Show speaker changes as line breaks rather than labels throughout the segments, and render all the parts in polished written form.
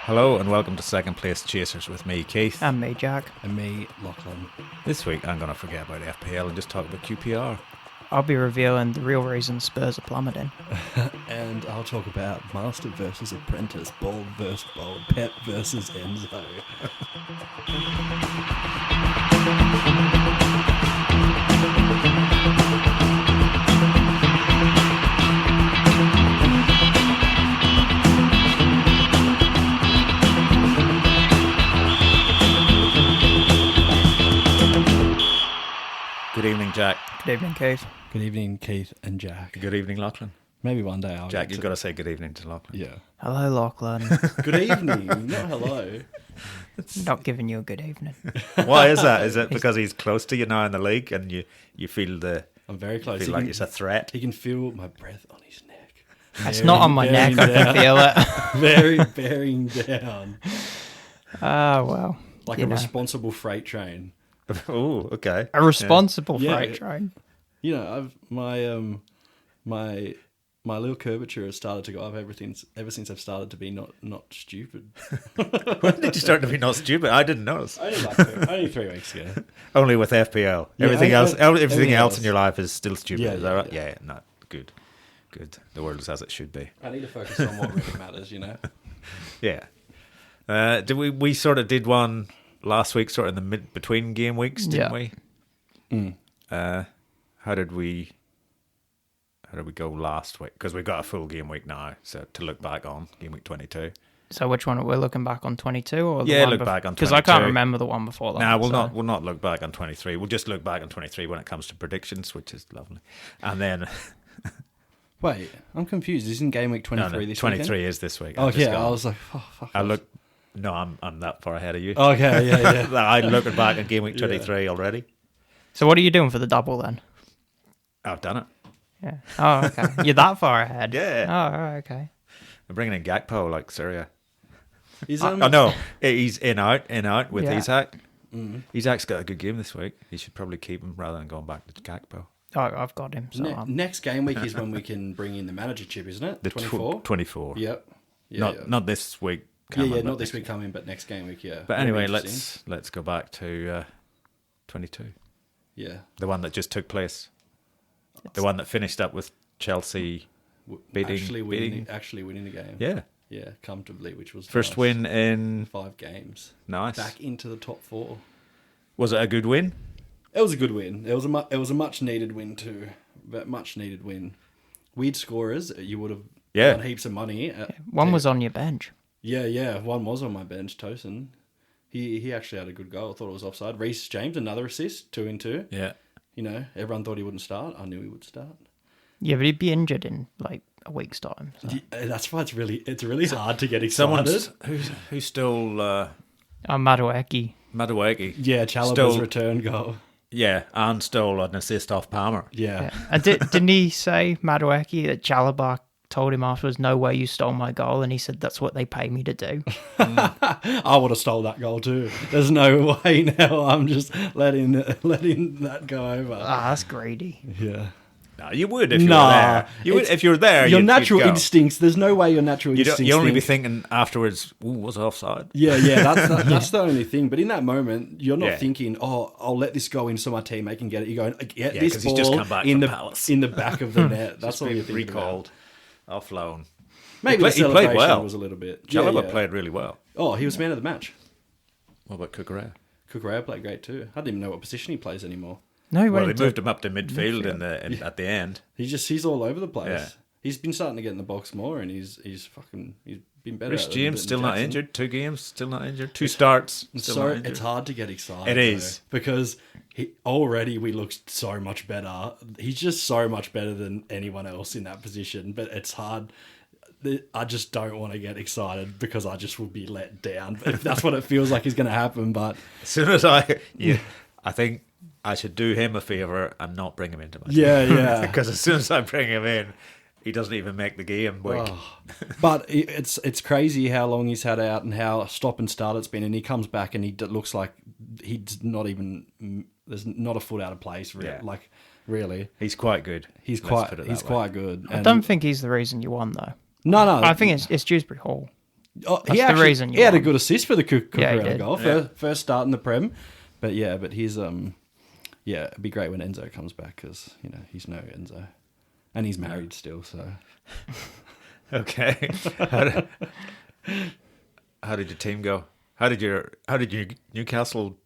Hello and welcome to Second Place Chasers with me, Keith.
And me, Jack.
And me, Lachlan.
This week I'm going to forget about FPL and just talk about QPR.
I'll be revealing the real reason Spurs are plummeting.
And I'll talk about Master versus Apprentice, Bold versus Bold, Pep versus Enzo.
Good evening, Jack.
Good evening, Keith.
Good evening, Keith and Jack.
Good evening, Lachlan.
Maybe one day I'll
Jack, you've got to say good evening to Lachlan.
Yeah.
Hello, Lachlan.
Good evening, not hello.
Not giving you a good evening.
Why is that? Is it because he's close to you now in the league and you feel
I'm very close.
feel like it's a threat?
He can feel my breath on his neck.
It's not on my neck, I can feel it.
Very bearing down.
Ah, well.
Like
you
a
know.
responsible freight train.
Oh, okay.
A responsible
Yeah.
freight train.
You know, my little curvature has started to go up ever since I've started to be not stupid.
When did you start to be not stupid? I didn't notice.
Only 3 weeks ago.
Only with FPL.
Yeah,
everything
everything
else
else.
in your life is still stupid.
Yeah,
is that
yeah,
right?
yeah.
Yeah, no, good. Good. The world is as it should be.
I need to focus on what really matters, you know.
Yeah. Did we sort of did one last week, sort of in the between game weeks, didn't we? How did we go last week? Because we've got a full game week now, so to look back on game week 22.
So which one are we looking back on, 22 or the
Yeah,
one
look back on
because I can't
22.
remember the one before that.
Nah,
so.
we'll not look back on 23. We'll just look back on 23 when it comes to predictions, which is lovely. And then
Wait, I'm confused. Isn't game week 23
no,
this
23
weekend?
is this week.
Oh
I've just
yeah,
gone-
I was like, oh fuck.
I look. No, I'm that far ahead of you.
Okay, yeah.
I'm looking back at game week 23 already.
So what are you doing for the double then?
I've done it.
Yeah. Oh, okay. You're that far ahead.
Yeah.
Oh, all right, okay.
I'm bringing in Gakpo like Syria.
Is
Oh no, he's in out with
Yeah.
Isak. Isak's got a good game this week. You should probably keep him rather than going back to Gakpo.
Oh, I've got him. So
Next game week is when we can bring in the manager chip, isn't it?
The
24.
24.
Yep. Yeah,
Not this week.
yeah,
coming, but
not this
next
week coming, but next game week, yeah.
But
That'll be
anyway,
interesting.
let's go back to 22,
Yeah.
the one that just took place, the one that finished up with Chelsea beating.
Actually winning the game.
Yeah,
Yeah, comfortably, which was
first
nice.
win in
5 games.
nice.
Back into the top 4.
Was it a good win?
It was a good win. It was a much needed win too. But much needed win. We'd scorers. You would have won heaps of money.
one was on your bench.
Yeah. One was on my bench. Tosin. He actually had a good goal. I thought it was offside. Reece James, another assist, 2 and 2.
Yeah.
You know, everyone thought he wouldn't start. I knew he would start.
Yeah, but he'd be injured in like a week's time. So.
That's why it's really hard to get excited.
Someone's who's still
Madueke.
Madueke.
Yeah, Chalobah's
Stole-
return goal.
Yeah, and stole an assist off Palmer.
Yeah.
And didn't he say, Madueke, that Chalobah told him afterwards, no way you stole my goal, and he said, that's what they pay me to do.
I would have stole that goal too. There's no way now. I'm just letting that go over.
Ah, that's greedy.
Yeah.
No, you would if you were there. You would if you were there.
Your
you'd
natural
go.
instincts. There's no way your natural
You
instincts.
only be
think-
thinking afterwards. Ooh, was offside?
Yeah. That's the only thing. But in that moment, you're not
Yeah.
thinking, "Oh, I'll let this go in so my teammate can get it." You're going, "Get
Yeah,
this
'cause
ball
he's just come back
in
from
the
Palace.
in the back of the net." That's all you're thinking
recalled, offload.
Maybe
He
the
played
celebration
well.
was a little bit.
Chalobah played really well.
Oh, he was man of the match.
What about Cucurella?
Cucurella played great too. I didn't even know what position he plays anymore.
No, he
Well,
went
they moved him up to midfield at the end.
He's all over the place.
Yeah.
He's been starting to get in the box more, and he's been better.
Rhys
at it
James
than
still not
Jackson.
injured. 2 games, still not injured. 2 starts, still
So
not injured.
it's hard to get excited.
It is.
though, because already we look so much better. He's just so much better than anyone else in that position. But it's hard. I just don't want to get excited because I just will be let down. If that's what it feels like is going to happen. But
As soon as I think I should do him a favour and not bring him into my team.
yeah.
Because as soon as I bring him in, he doesn't even make the game week.
Oh. But it's crazy how long he's had out and how stop and start it's been, and he comes back and he looks like he's not even. There's not a foot out of place. Really.
Yeah.
Like really,
He's quite good.
he's
Let's
quite
put it
he's
that way.
quite good.
I don't think he's the reason you won, though.
No.
I think it's Dewsbury Hall.
Oh,
That's the reason
he
you
had a
won.
good assist for the
Yeah, he
Cucurella
did.
goal. First start in the Prem. But he's it'd be great when Enzo comes back because he's no Enzo, and he's married still. So
Okay. How did your team go? How did your Newcastle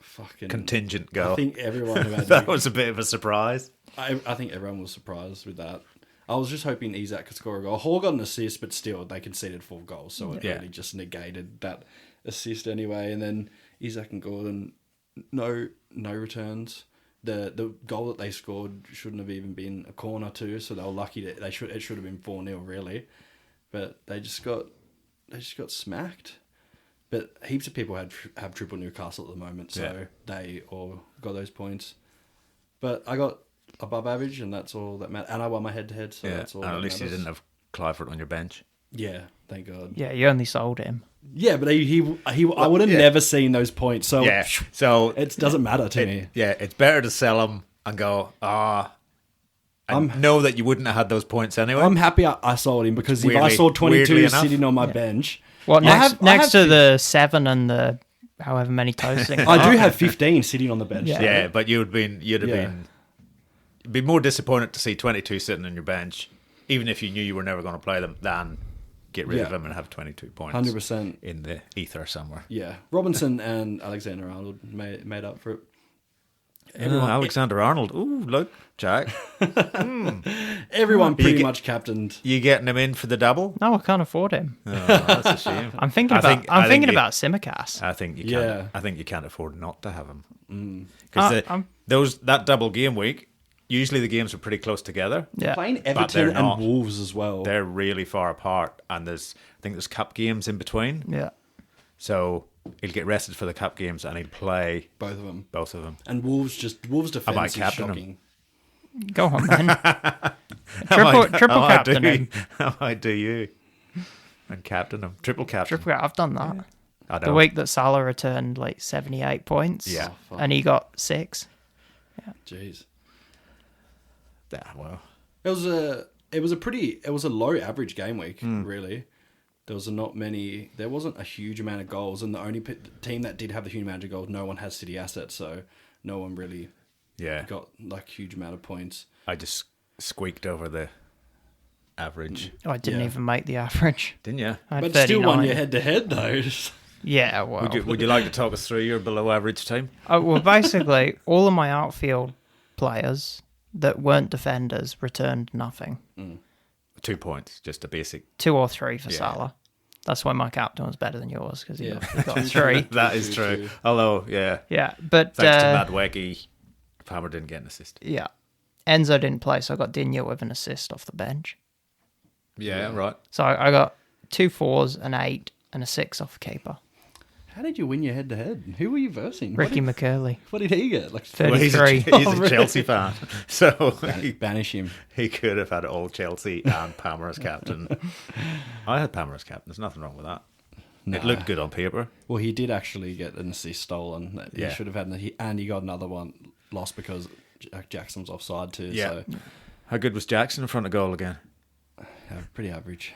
fucking
contingent go?
I think everyone who had
That was a bit of a surprise.
I think everyone was surprised with that. I was just hoping Isak could score a goal. Hall got an assist, but still they conceded 4 goals, so it really just negated that assist anyway. And then Isak and Gordon, no returns. The goal that they scored shouldn't have even been a corner too, so they were lucky that it should have been 4-0 really, but they just got smacked. But heaps of people have triple Newcastle at the moment, so they all got those points. But I got above average, and that's all that matters. And I won my head-to-head, so that's all.
And
that
at least you
matters.
didn't have Clivert on your bench.
Yeah, thank God.
Yeah, you only sold him.
Yeah, but I would have never seen those points. So
So
it doesn't matter to me.
Yeah, it's better to sell them and go, and know that you wouldn't have had those points anyway.
I'm happy I sold him because if I
Weirdly-
saw 22
weirdly enough.
sitting on my bench,
Well,
I
next
have
to the 7 and the however many toasting.
I do have 15 sitting on the bench.
Yeah.
Yeah, but you'd be more disappointed to see 22 sitting on your bench, even if you knew you were never going to play them, than get rid of them and have 22 points
100%.
in the ether somewhere.
Yeah, Robinson and Alexander-Arnold made up for it.
Alexander Arnold. Ooh, look, Jack.
Everyone pretty much captained.
You getting him in for the double?
No, I can't afford him.
Oh, that's a shame.
I'm thinking
I think
about Simicast.
I think you can't.
Yeah.
I think you can't afford not to have him.
I'm-
Because that double game week, usually the games are pretty close together.
Yeah.
Playing
they're
Everton
not.
and Wolves as well.
They're really far apart, and I think there's cup games in between.
Yeah.
So he'll get rested for the cup games, and he'll play
Both of them.
both of them.
And Wolves defense is
captain him.
shocking.
Go on, then. triple captain him.
I might do you and captain him. Triple captain.
I've done that.
I
The
don't.
week that Salah returned like 78 points.
Yeah.
And he got 6.
Jeez.
Yeah, well,
It was a low average game week,
Hmm.
really. There wasn't a huge amount of goals, and the only team that did have the huge amount of goals, no one has City assets, so no one really
yeah.
got like huge amount of points.
I just squeaked over the average,
Oh, I didn't
Yeah.
even make the average.
didn't you?
I had
But
39.
still won your head to head though.
Yeah, well.
Would you like to talk us through your below average team?
Well, basically, all of my outfield players that weren't defenders returned nothing.
2 points, just a basic.
2 or 3 for
Yeah.
Salah. That's why my captain was better than yours, because he
Yeah.
got 3.
That is true. Although, yeah,
Yeah, but
thanks to Madweggy, Palmer didn't get an assist.
yeah, Enzo didn't play, so I got Digne with an assist off the bench.
Yeah, right.
So I got 2 4s, an 8, and a 6 off the keeper.
How did you win your head to head? Who were you versing?
Ricky McCurley,
What did he get? Like
33.
Well, he's a Chelsea fan, so
banish him.
he could have had all Chelsea and Palmer as captain. I had Palmer as captain. There's nothing wrong with that. It looked good on paper.
Well, he did actually get an assist stolen. He
Yeah.
should have had, and he got another one lost because Jackson was offside too.
Yeah.
So
How good was Jackson in front of goal again?
pretty average.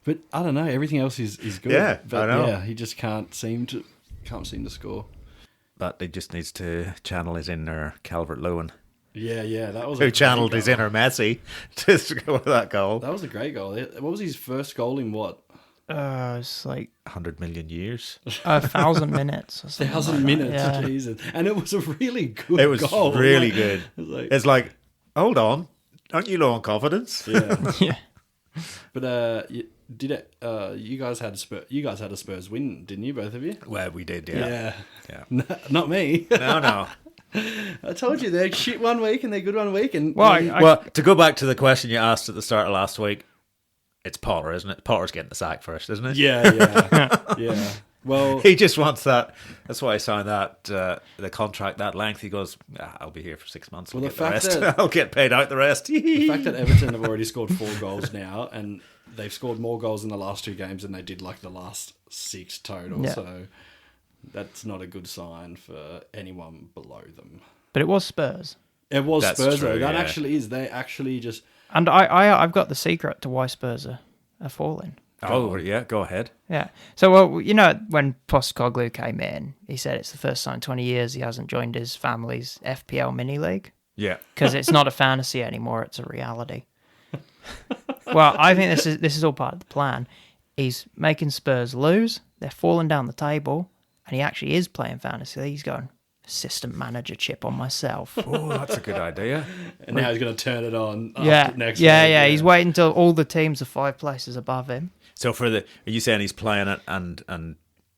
But I don't know. Everything else is good.
Yeah,
but
I know.
Yeah, he just can't seem to score.
But he just needs to channel his inner Calvert-Lewin,
Yeah, that was
who channeled his inner Messi to score that goal.
That was a great goal. What was his first goal in what?
It's like
100 million years.
1,000 minutes. Or something
1,000
like
minutes.
That. Yeah.
Jesus. And it was a really good
It was
goal.
really
Like,
good.
it was like-
It's like, hold on, aren't you low on confidence?
Yeah.
Yeah.
But you guys had a Spurs win, didn't you, both of you?
Well, we did, yeah.
Not me.
No.
I told you they're shit one week and they're good one week. And
Well,
Well, to go back to the question you asked at the start of last week, it's Potter, isn't it? Potter's getting the sack first, isn't it?
yeah. Well,
He just wants that. That's why I signed that the contract that length. He goes, I'll be here for 6 months.
Well,
I'll
the
get
fact
rest.
that-
I'll get paid out the rest.
the fact that Everton have already scored 4 goals now, and they've scored more goals in the last 2 games than they did like the last 6 total.
Yeah.
So that's not a good sign for anyone below them.
But it was Spurs.
It was
That's
Spurs
true,
though. That
yeah.
actually is. They actually just
And I've got the secret to why Spurs are falling.
Oh, yeah, go ahead.
Yeah. So, well, you know, when Postecoglou came in, he said it's the first time in 20 years he hasn't joined his family's FPL mini league
Yeah.
because it's not a fantasy anymore; it's a reality. Well, I think this is all part of the plan. He's making Spurs lose. They're falling down the table, and he actually is playing fantasy league. He's going assistant manager chip on myself.
Oh, that's a good idea.
And now he's going to turn it on
Yeah,
next
yeah.
week.
He's waiting until all the teams are 5 places above him.
So are you saying he's playing it and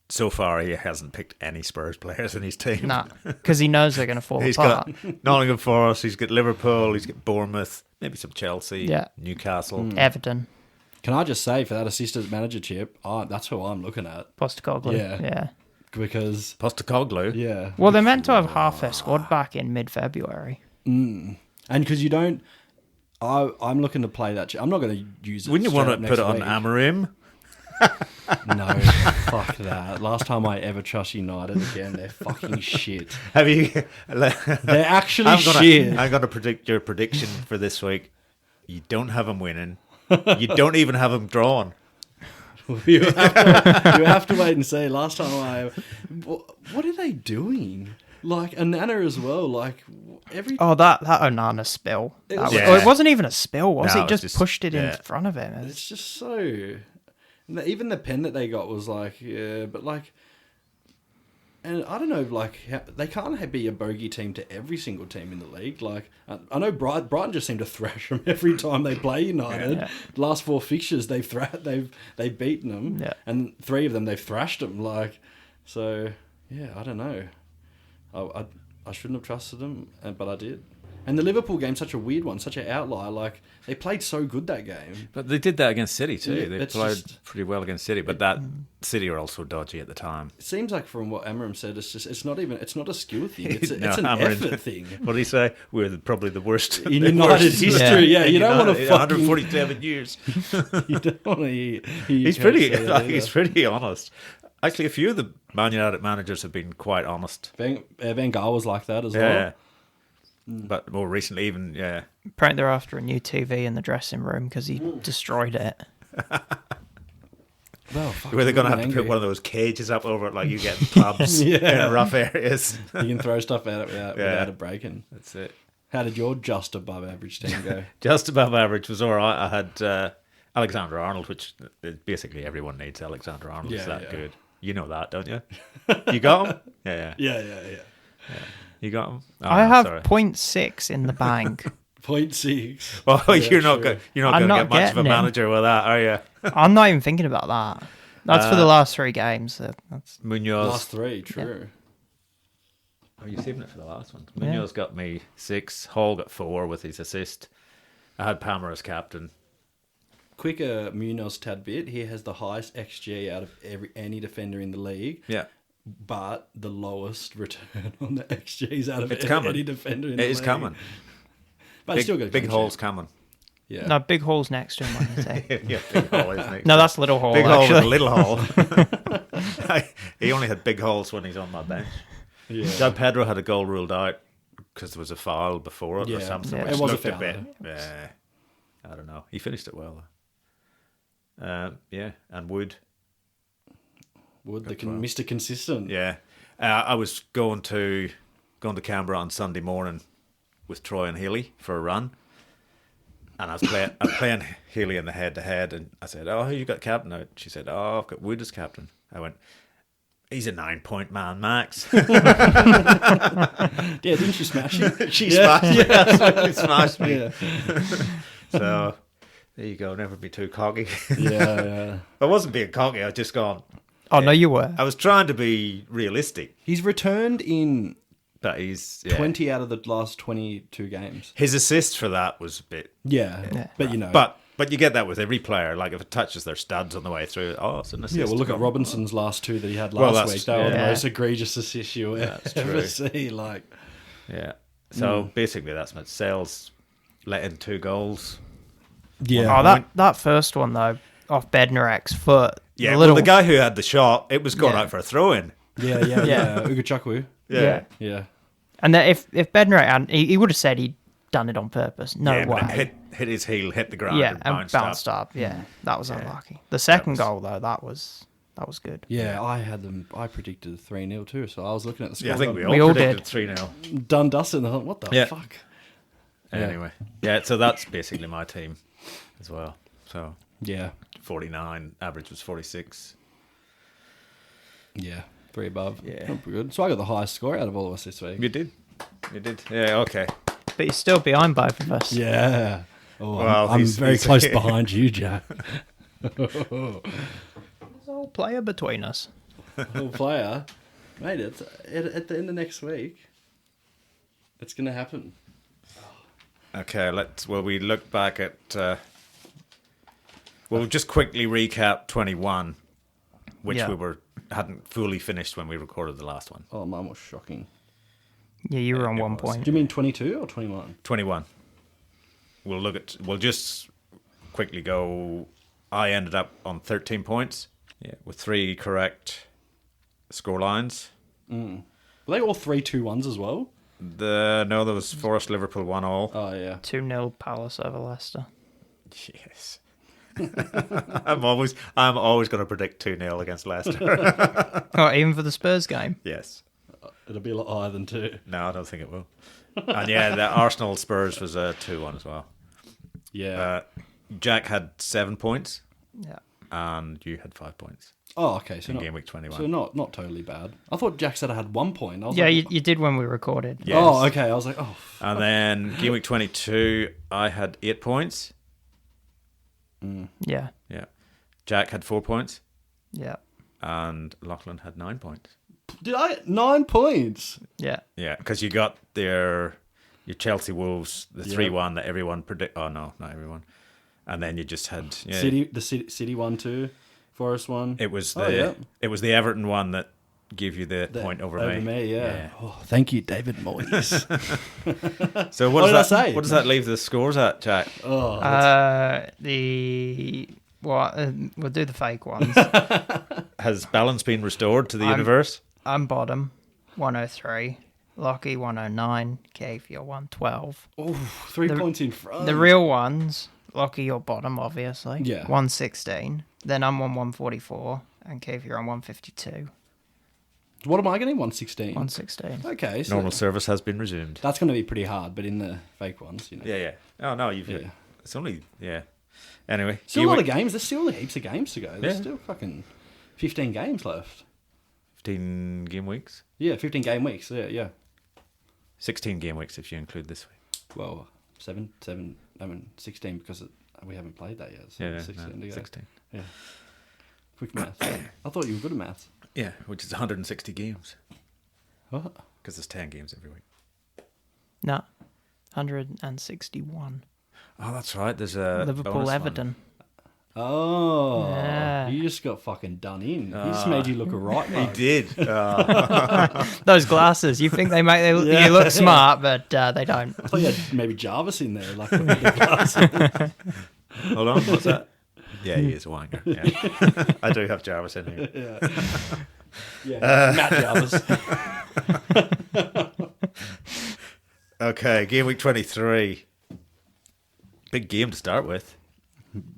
so far he hasn't picked any Spurs players in his team?
No, because he knows they're going to fall
He's
apart.
got Nottingham Forest, he's got Liverpool, he's got Bournemouth, maybe some Chelsea,
Yeah.
Newcastle.
Everton,
Can I just say, for that assistant manager chip, that's who I'm looking at.
Postecoglou.
Yeah. Because,
Postecoglou.
yeah.
Well, they're meant to have half their squad back in mid-February.
And because you don't... I'm looking to play that chip. I'm not going to use it.
Wouldn't you want to
straight
put it
up
on
next
Amarim?
week. No, fuck that. Last time I ever trust United again, they're fucking shit.
Have you?
They're actually shit.
I'm going to predict your prediction for this week. You don't have him winning. You don't even have him drawn.
You have to wait and see. Last time what are they doing? Like Anana as well. Like every
Oh, that Onana spill.
Yeah.
It wasn't even a spill, was
No,
it?
it was
Just pushed it in
yeah.
front of him.
it's just so. Even the pen that they got was like, yeah, but like, and I don't know, like they can't be a bogey team to every single team in the league. Like I know Brighton just seem to thrash them every time they play United.
Yeah.
Last 4 fixtures they've beaten them,
Yeah.
and 3 of them they've thrashed them. Like, so yeah, I don't know. I shouldn't have trusted them, but I did. And the Liverpool game's such a weird one, such an outlier. Like they played so good that game.
But they did that against City too.
Yeah,
they
it's
played
just-
pretty well against City, but that City are also dodgy at the time.
It seems like from what Amarim said, it's not a skill thing. It's
No,
an
Amarim-
effort thing.
What did he say? We're probably the worst
In United's history, yeah. You don't want to
147 years.
You don't want to.
He's pretty honest. Actually, a few of the Man United managers have been quite honest.
Van Gaal was like that as
Yeah.
well.
But more recently, even, yeah.
Apparently they're after a new TV in the dressing room because he destroyed it.
Well, fuck,
Where they're going to
I'm
have to
angry.
put one of those cages up over it like you get in clubs
Yeah.
in rough areas.
You can throw stuff at it without it breaking.
That's it.
How did your just above average team go?
Just above average was all right. I had Alexander Arnold, which basically everyone needs Alexander Arnold. It's
Yeah,
that
yeah.
good. You know that, don't you? You got him? Yeah.
Yeah.
You got him? Oh,
I
no,
have
sorry.
0.6 in the bank.
0.6.
Well,
Yeah,
you're not
sure.
going to
I'm not
get much of a
getting him.
manager with that, are you?
I'm not even thinking about that. That's for the last 3 games. That's
Munoz.
Last 3, true.
Oh, you're saving it for the last one.
Yeah.
Munoz got me 6. Hall got 4 with his assist. I had Palmer as captain.
Quicker Munoz tad bit. He has the highest XG out of any defender in the league.
Yeah.
But the lowest return on the XGs out of
It's coming.
any defender in the
It
league.
is coming.
But it's still got a
Big
clean
holes
sheet.
coming.
Yeah.
no big holes next to him. What you say?
Yeah, big hole, isn't it?
No, that's little hole.
Big hole
actually.
with a little hole. He only had big holes when he's on my bench.
Yeah.
Joe Pedro had a goal ruled out because there was a foul before it or
Yeah.
something.
Yeah.
Which
It was a
looked
foul,
bit. Yeah. I don't know. He finished it well. Yeah, and Wood.
Wood,
Good one.
Mr. Consistent.
Yeah, I was going to Canberra on Sunday morning with Troy and Healy for a run, and I was playing Healy in the head-to-head, and I said, "Oh, who you got captain out?" She said, "Oh, I've got Wood as captain." I went, "He's a 9-point man, Max."
Yeah, didn't you smash him?
She smashed me. Yeah, smashed me.
Yeah.
So there you go. Never be too cocky.
Yeah.
I wasn't being cocky. I was just going.
Oh no, you were.
I was trying to be realistic,
He's returned in
but he's
20 out of the last 22 games.
His assist for that was a bit.
Yeah. But you know.
But you get that with every player. Like if it touches their studs on the way through, it's an assist.
yeah, well, look at Robinson's last 2 that he had
Well,
last
that's-
week. They were the
yeah.
most egregious assists you'll
That's
ever
true.
see. Like,
Yeah. So basically, that's meant Sales let in 2 goals.
yeah.
Oh, that first one though, off Bednarek's foot.
Yeah,
the
well, the guy who had the shot, it was going
Yeah.
out for a throw-in.
Yeah. Ugochukwu.
Yeah.
Yeah.
And that if Bednarek hadn't, he would have said he done it on purpose. No
yeah,
way.
but it hit his heel, hit the ground,
Yeah,
and
and
bounced up.
up. Yeah, that was unlucky. The second
was-
goal though, that was good.
Yeah, I had them. I predicted 3-0 too, so I was looking at the score.
Yeah, I think
We
we
all
all
did.
predicted 3-0.
done dusting. I thought, what the
Yeah.
fuck?
Anyway, yeah, so that's basically my team as well. So
Yeah,
49, average was 46.
yeah, 3 above.
Yeah.
Not good. So I got the highest score out of all of us this week.
You did. Yeah, okay.
But you're still behind both of us.
Yeah. Oh,
Well,
I'm
he's-
very
he's-
close behind you, Jack.
There's a whole player between us.
Little player, mate. It's at the end of next week. It's gonna happen.
Okay, we look back at... we'll just quickly recap 21, which
Yeah.
we hadn't fully finished when we recorded the last one.
Oh, mine was shocking.
Yeah, you were on
it
1
was.
point.
Do you mean 22 or 21?
21. We'll just quickly go... I ended up on 13 points, with 3 correct score lines.
Were they all 3-2-1s as well?
No, there was Forest Liverpool 1-1.
Oh yeah.
2-0 Palace over Leicester.
Yes. I'm always going to predict 2-0 against Leicester.
Oh, even for the Spurs game.
Yes.
It'll be a lot higher than 2.
No, I don't think it will. And yeah, the Arsenal Spurs was a 2-1 as well.
Yeah.
Jack had 7 points
Yeah.
and you had 5 points
Oh, okay. So
in
not,
game week 21.
so not totally bad. I thought Jack said I had 1 point. I was
Yeah,
like,
you did when we recorded.
Yes.
Oh, okay. I was like, oh.
And then game week 22, I had 8 points.
Yeah.
Yeah. Jack had 4 points
Yeah.
and Lachlan had 9 points.
Did I 9 points?
Yeah.
Yeah, because you got your Chelsea Wolves, the
Yeah.
3-1 that everyone predict. Oh no, not everyone. And then you just had
City 1-2, Forest 1.
It was
Oh, yeah.
it was the Everton one that gave you the point over me.
Yeah. Oh, thank you, David Moyes.
So
What did I say?
What does that leave the scores at, Jack?
Oh,
We'll do the fake ones.
Has balance been restored to the
I'm-
universe?
I'm bottom, 103. Lockie, 109. Keith, you're 112.
3 points in front.
The real ones, Lockie, you're bottom, obviously.
Yeah.
116. Then I'm on 144. And Keith, you're on 152.
What am I getting? 116.
116.
Okay, so
Normal service has been resumed.
that's going to be pretty hard, but in the fake ones, you know.
Yeah. Oh no,
Yeah.
It's only Anyway,
Still a lot of games. There's still heaps of games to go. There's
Yeah.
still fucking 15 games left.
15 game weeks,
Yeah, 15 game weeks. Yeah.
16 game weeks if you include this week.
Well, 16 because we haven't played that yet. So
Yeah,
16 to go.
16.
Yeah. Quick math. I thought you were good at maths.
Yeah, which is 160 games
What?
because there's 10 games every week.
No. 161.
Oh, that's right. There's a
Liverpool
bonus one.
Everton.
Oh,
Yeah.
you just got fucking done in. He just made you look a right
He
mate.
did.
Those glasses. You think they make
Yeah.
you look smart, but they don't.
I thought you had maybe Jarvis in there, like with the glasses.
Hold on, what's that? Yeah, he is a wanker. Yeah. I do have Jarvis in here.
Yeah, Matt Jarvis.
Okay, game week 23. Big game to start with.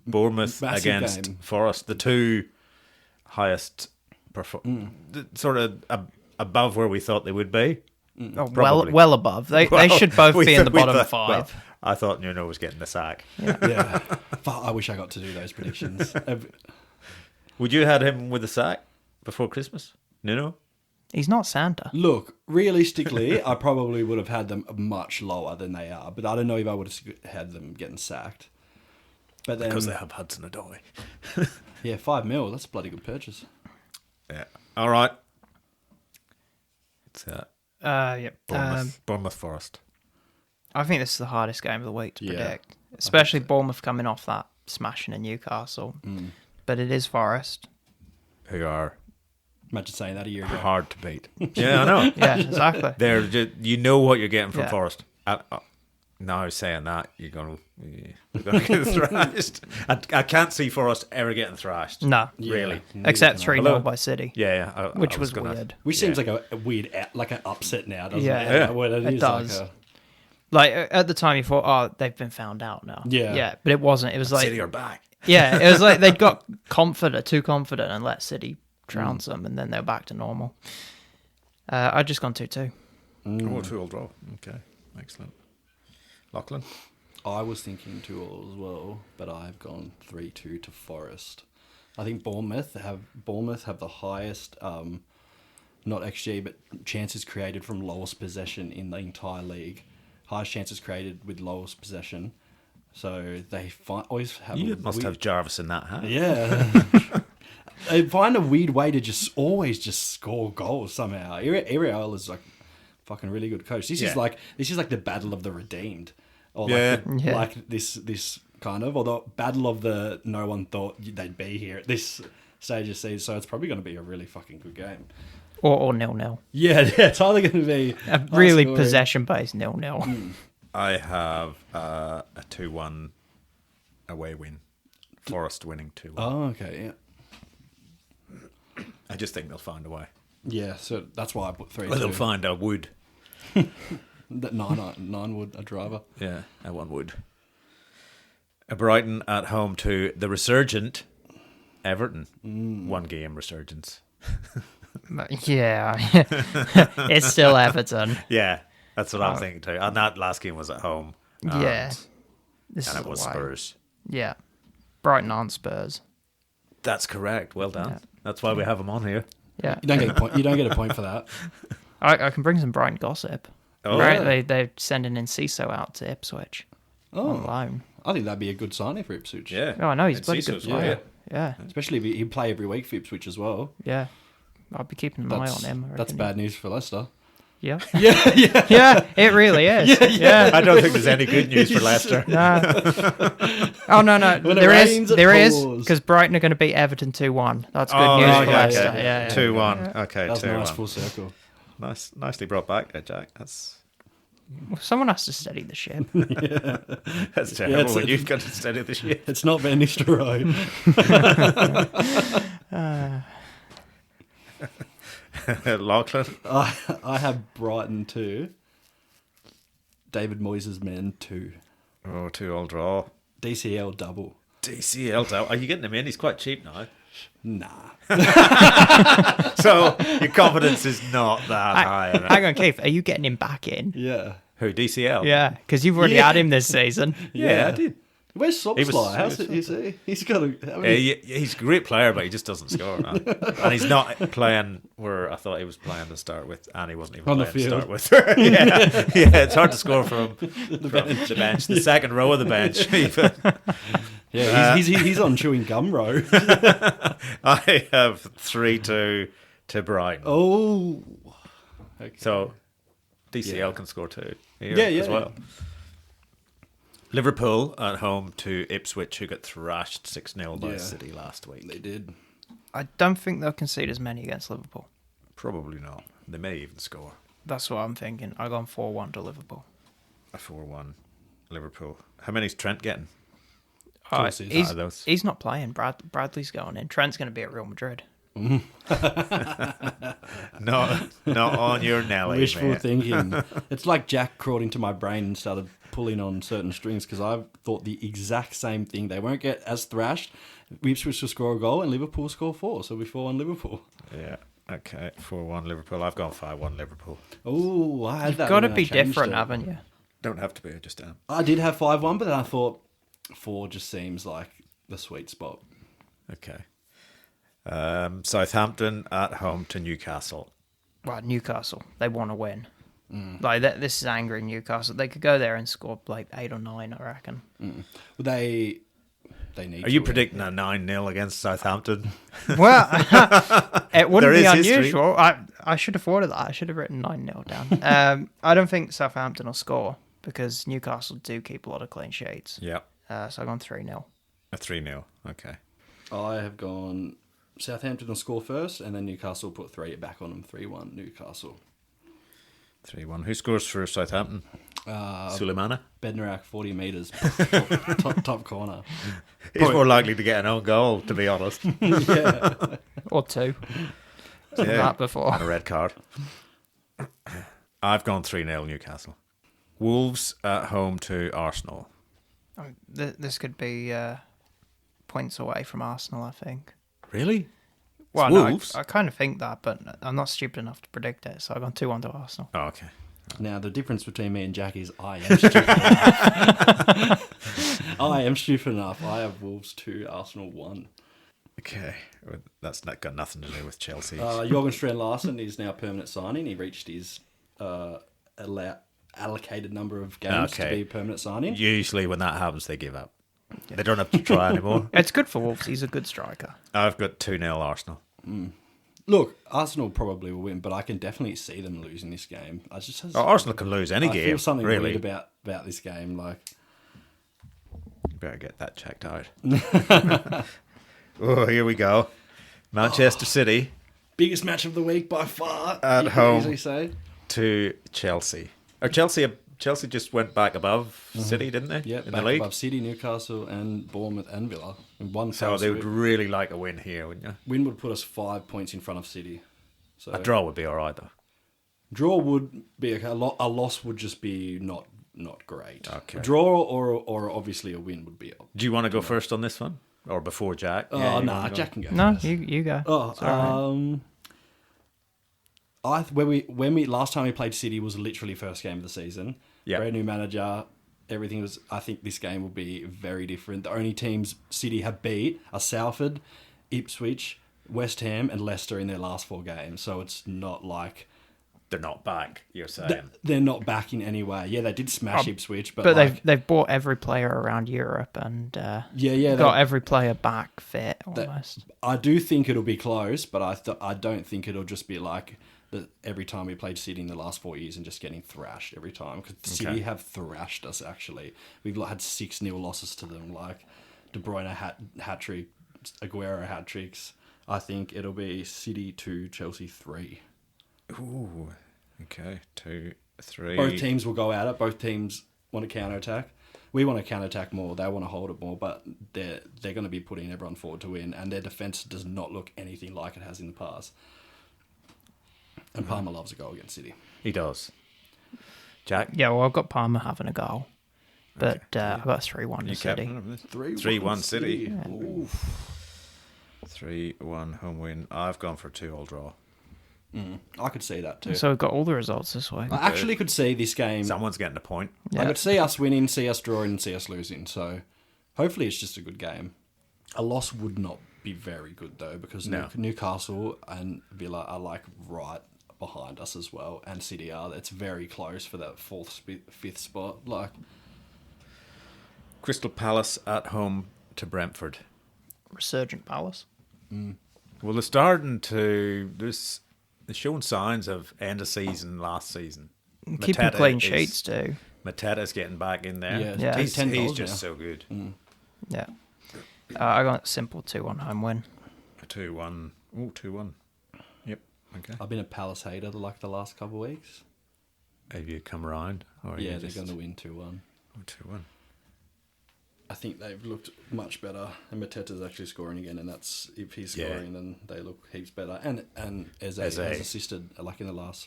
Bournemouth
Massive
against
game.
Forest, the two highest, sort of above where we thought they would be.
Oh,
Probably.
well above. They should both be in the bottom five.
Well, I thought Nuno was getting the sack.
Yeah. Fuck, I wish I got to do those predictions.
Would you had him with the sack before Christmas? Nuno?
He's not Santa.
Look, realistically, I probably would have had them much lower than they are, but I don't know if I would have had them getting sacked. But then,
Because they have Hudson-Odoi.
yeah, $5 million, that's a bloody good purchase.
Yeah. All right. It's
Yep.
Bournemouth Forest.
I think this is the hardest game of the week to
Yeah,
predict, especially Bournemouth coming off that smashing in Newcastle. But it is Forest.
Who are
Imagine saying that a year ago.
hard to beat. Yeah, I know.
Yeah, exactly.
They're just, you know what you're getting from
Yeah.
Forest. Now saying that, you're going to get thrashed. I can't see Forest ever getting thrashed.
No,
Really.
except
Neither
3-0
Although-
by City,
Yeah.
which
I
was
gonna-
weird.
Which seems like a weird, like an upset now, doesn't
Yeah.
it?
Yeah.
Well,
It
is
does.
Like
Like at the time, you thought, "Oh, they've been found out now."
Yeah.
But it wasn't. It was like,
City are back.
yeah, it was like they'd got too confident, and let City trounce them, and then they're back to normal. I just gone 2-2.
Oh, 2-2 draw. Okay, excellent. Lachlan?
I was thinking 2-2 as well, but I've gone 3-2 to Forest. I think Bournemouth have the highest, not XG, but chances created from lowest possession in the entire league. Highest chances created with lowest possession. So they always have.
You must have Jarvis in that hat.
Yeah. They find a weird way to always score goals somehow. Iriola's like fucking really good coach. This is like the battle of the redeemed, or like this kind of, or the battle of the no one thought they'd be here at this stage of season. So it's probably going to be a really fucking good game.
Or 0-0.
Yeah, it's either going to be
a really possession-based 0-0.
I have a 2-1 away win. Forest winning 2-1.
Oh, okay, yeah.
I just think they'll find a way.
Yeah, so that's why I put 3-2.
Well, they'll find a wood.
That nine wood, a driver.
Yeah, a 1 wood. A Brighton at home to the resurgent Everton. 1 game resurgence.
Yeah. It's still Everton.
Yeah, that's what I'm thinking too. And that last game was at home.
Yeah.
And it was Spurs.
Yeah. Brighton aren't Spurs.
That's correct. Well done.
Yeah.
That's why we have him on here.
Yeah.
You don't get a point. You don't get a point for that.
I can bring some Brighton gossip.
Oh,
Apparently they're sending in Ciso out to Ipswich on loan.
I think that'd be a good signing for Ipswich.
Yeah.
Oh, I know he's a
And
bloody good
Ciso's
player.
great.
Yeah.
Especially if he'd play every week for Ipswich as well.
Yeah. I'll be keeping an eye on him. I
That's
reckon.
bad news for Leicester.
Yeah. Yeah, it really is. Yeah.
I don't think there's any good news for Leicester.
No. Oh, no.
When it
There
rains, it
is,
pours.
because Brighton are going to beat Everton 2-1. That's good
Oh,
news
okay,
for Leicester.
okay.
Yeah.
2-1. Okay,
That's
2-1.
nice full circle.
Nicely brought back there, Jack. That's
Someone has to steady the ship.
terrible
it's-
when you've got to steady the shit.
It's not Van Nistelrooy.
Lachlan?
I have Brighton 2. David Moyes' men 2.
Oh, 2-2 draw.
DCL double.
DCL out. Are you getting him in? He's quite cheap now.
Nah.
So your confidence is not that high. In it.
Hang on, Keith. Are you getting him back in?
Yeah.
Who, DCL?
Yeah, because you've already had him this season.
Yeah, I did.
Where's Sobsly? How's
he
it? Is he? He's got a.
He's a great player, but he just doesn't score. No. And he's not playing where I thought he was playing to start with, and he wasn't even
On the
playing to
field.
start with. yeah, it's hard to score from the bench, the second row of the bench.
Yeah, he's on chewing gum row.
I have 3-2 to Brighton.
Oh. Okay.
So DCL can score too here
Yeah,
as well. Liverpool at home to Ipswich, who got thrashed 6-0 by City last week.
They did.
I don't think they'll concede as many against Liverpool.
Probably not. They may even score.
That's what I'm thinking. I've gone 4-1 to Liverpool.
A 4-1 Liverpool. How many's Trent getting?
course he is.
He's not playing. Bradley's going in. Trent's going to be at Real Madrid.
Not on your Nelly.
Wishful
mate.
thinking. It's like Jack crawled into my brain and started pulling on certain strings because I thought the exact same thing. They won't get as thrashed. Ipswich will score a goal and Liverpool score 4, so we 4-1 Liverpool.
Yeah. Okay. 4-1 Liverpool. I've gone 5-1 Liverpool.
Oh, I had
You've
that.
got to
when I
be
changed
different,
it.
haven't you?
Don't have to be. I just am.
I did have 5-1, but then I thought 4 just seems like the sweet spot.
Okay. Southampton at home to Newcastle.
Well, Newcastle, they want to win. Like this is angering Newcastle. They could go there and score like 8 or 9, I reckon.
Well, they need.
Are you predicting a 9-0 against Southampton?
Well, it wouldn't
There
be
is history.
unusual. I should have thought of that. I should have written 9-0 down. I don't think Southampton will score because Newcastle do keep a lot of clean sheets.
Yeah.
So I've gone 3-0.
A 3-0. Okay.
I have gone Southampton will score first, and then Newcastle put 3 back on them. 3-1 Newcastle.
3-1. Who scores for Southampton? Suleimana?
Bednarak 40 metres, top corner.
He's more likely to get an own goal, to be honest.
Yeah.
Or 2.
Yeah.
That before.
And a red card. I've gone 3-0 Newcastle. Wolves at home to Arsenal.
This could be points away from Arsenal, I think.
Really?
Well, no,
Wolves?
I kind of think that, but I'm not stupid enough to predict it, so I've gone 2-1 to Arsenal.
Oh, okay.
Now, the difference between me and Jack is I am stupid enough. I am stupid enough. I have Wolves 2, Arsenal 1.
Okay. Well, that's not got nothing to do with Chelsea.
Jorgen Strand-Larsen is now permanent signing. He reached his allocated number of games to be permanent signing.
Usually when that happens, they give up. They don't have to try anymore.
It's good for Wolves. He's a good striker.
I've got 2-0 Arsenal.
Look, Arsenal probably will win, but I can definitely see them losing this game.
Arsenal can lose any game.
I feel something
really.
weird about this game. Like,
you better get that checked out. Oh, here we go. Manchester City
biggest match of the week by far.
At
you
home.
Can easily say.
To Chelsea. Or Chelsea just went back above City, didn't they?
Yeah,
in
back
the league.
above City, Newcastle, and Bournemouth and Villa. In one
So they would
swoop.
really like a win here, wouldn't you?
Win would put us 5 points in front of City. So
A draw would be all right, though.
draw would be a loss would just be not great.
Okay.
A draw or obviously a win would be.
Do you want to go first on this one? Or before Jack?
Oh,
Yeah, you
no,
wanna go?
Jack can go.
No,
first.
you go.
Oh,
It's all right.
when we last time we played City was literally first game of the season.
Yep.
Brand new manager, everything was. I think this game will be very different. The only teams City have beat are Salford, Ipswich, West Ham, and Leicester in their last 4 games. So it's not like
They're not back, you're saying.
they're not back in any way. Yeah, they did smash Ipswich, but
they've bought every player around Europe and got every player back fit almost.
I do think it'll be close, but I don't think it'll just be like every time we played City in the last 4 years and just getting thrashed every time. Because City have thrashed us, actually. We've had 6-0 losses to them, like De Bruyne hat-trick, Aguero hat-tricks. I think it'll be City 2, Chelsea 3.
Ooh, okay, 2, 3.
Both teams will go at it. Both teams want to counter-attack. We want to counter-attack more. They want to hold it more, but they're going to be putting everyone forward to win, and their defence does not look anything like it has in the past. And Palmer loves a goal against City.
He does. Jack?
Yeah, well, I've got Palmer having a goal, but I've got 3-1 to City.
3-1 City.
Yeah.
3-1 home win. I've gone for a 2-all draw.
I could see that too.
So we've got all the results this week.
I actually could see this game.
Someone's getting a point.
Yeah.
I could see us winning, see us drawing, and see us losing. So hopefully it's just a good game. A loss would not be very good though, because Newcastle and Villa are like right behind us as well, and City are. It's very close for that 4th, 5th spot. Like
Crystal Palace at home to Brentford.
Resurgent Palace.
Well, they're starting to... They're showing signs of end of season last season.
Keeping clean sheets too.
Mateta's getting back in there.
Yeah,
He's
10 goals
just
now.
so good.
Yeah. I got a simple 2-1 home win.
A 2-1. Oh, 2-1. Yep. Okay.
I've been a Palace hater like the last couple of weeks.
Have you come around? Or
Yeah, they're going to win 2-1.
Oh, 2-1.
I think they've looked much better, and Mateta's actually scoring again, and that's if he's scoring, then they look heaps better. And Eze has assisted like in the last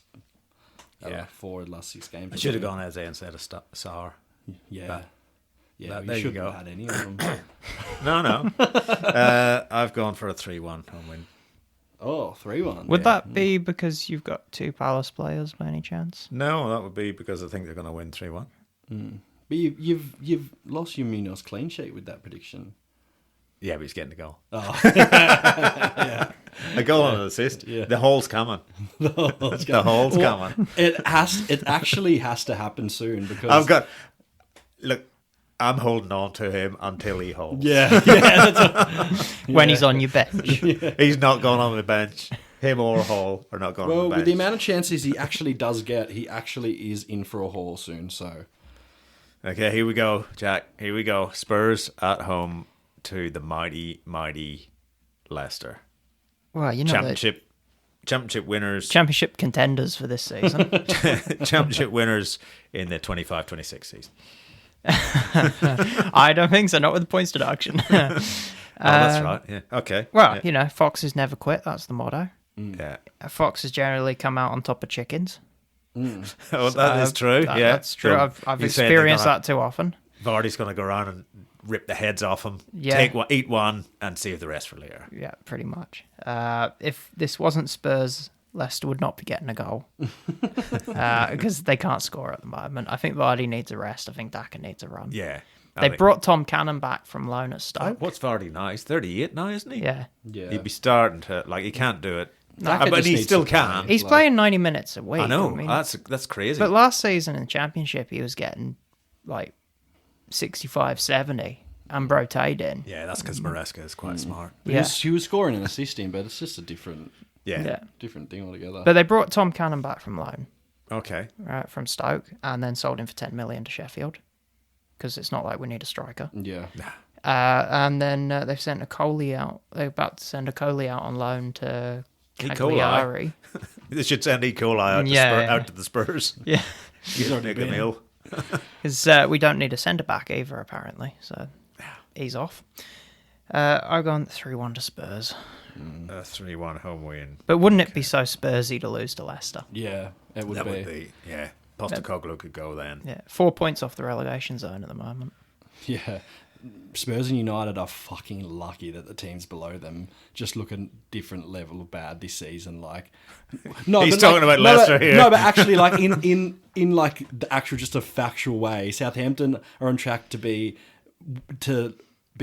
6 games.
I should have gone Eze instead of Salah.
Yeah,
there
you
you
shouldn't
go.
have had any of them.
No. I've gone for a 3-1 home win.
Oh, 3-1.
Would that be because you've got 2 Palace players by any chance?
No, that would be because I think they're going to win 3-1.
But you've lost your Munoz clean sheet with that prediction.
Yeah, but he's getting the goal.
Oh.
A goal and an assist.
Yeah.
The hole's coming. The hole's coming.
It actually has to happen soon because
I'm holding on to him until he holds.
When he's on your bench.
He's not going on the bench. Him or Hall are not going on the bench.
with the amount of chances he actually does get, he actually is in for a haul soon. So,
okay, here we go, Jack. Here we go. Spurs at home to the mighty Leicester.
Well, you know
Championship winners.
Championship contenders for this season.
Championship winners in the 25-26 season.
I don't think so. Not with the points deduction.
That's right. Yeah. Okay.
Well,
yeah.
foxes never quit. That's the motto.
Yeah.
Foxes generally come out on top of chickens.
Oh, that is true. Yeah,
That's true.
So
I've
you said they're
experienced
gonna-
that too often.
Vardy's going to go around and rip the heads off him,
Yeah.
eat one, and save the rest for later.
Yeah, pretty much. If this wasn't Spurs, Leicester would not be getting a goal because they can't score at the moment. I think Vardy needs a rest. I think Daka needs a run.
Yeah.
They brought Tom Cannon back from loan at Stoke.
What's Vardy now? He's 38 now, isn't he?
Yeah.
Yeah.
He'd be starting to, he can't do it.
Daka
But
just
he
needs
still
to
can.
play.
He's playing 90 minutes a week.
I know.
mean,
That's crazy.
but last season in the Championship, he was getting 65, 70 and rotating.
yeah, that's because Maresca is quite smart.
Yeah.
He was scoring and assisting, but it's just a different
Yeah.
thing altogether.
But they brought Tom Cannon back from loan,
Okay.
right, from Stoke, and then sold him for 10 million to Sheffield because it's not like we need a striker.
yeah.
And then they've sent a Coley out. They're about to send a Coley out on loan to Cagliari.
They should send E. coli out, out to the Spurs.
Yeah,
He's already
Make
been.
him ill.
because we don't need a centre back either, apparently. So he's off. I've gone 3-1 to Spurs.
A 3-1 home win.
But wouldn't it be so Spursy to lose to Leicester?
Yeah, it would
That
be.
would be, yeah. Postecoglou could go then.
Yeah, 4 points off the relegation zone at the moment.
Yeah. Spurs and United are fucking lucky that the teams below them just look a different level of bad this season. No,
He's
but
talking about Leicester here.
No, but actually, in the actual just a factual way, Southampton are on track to be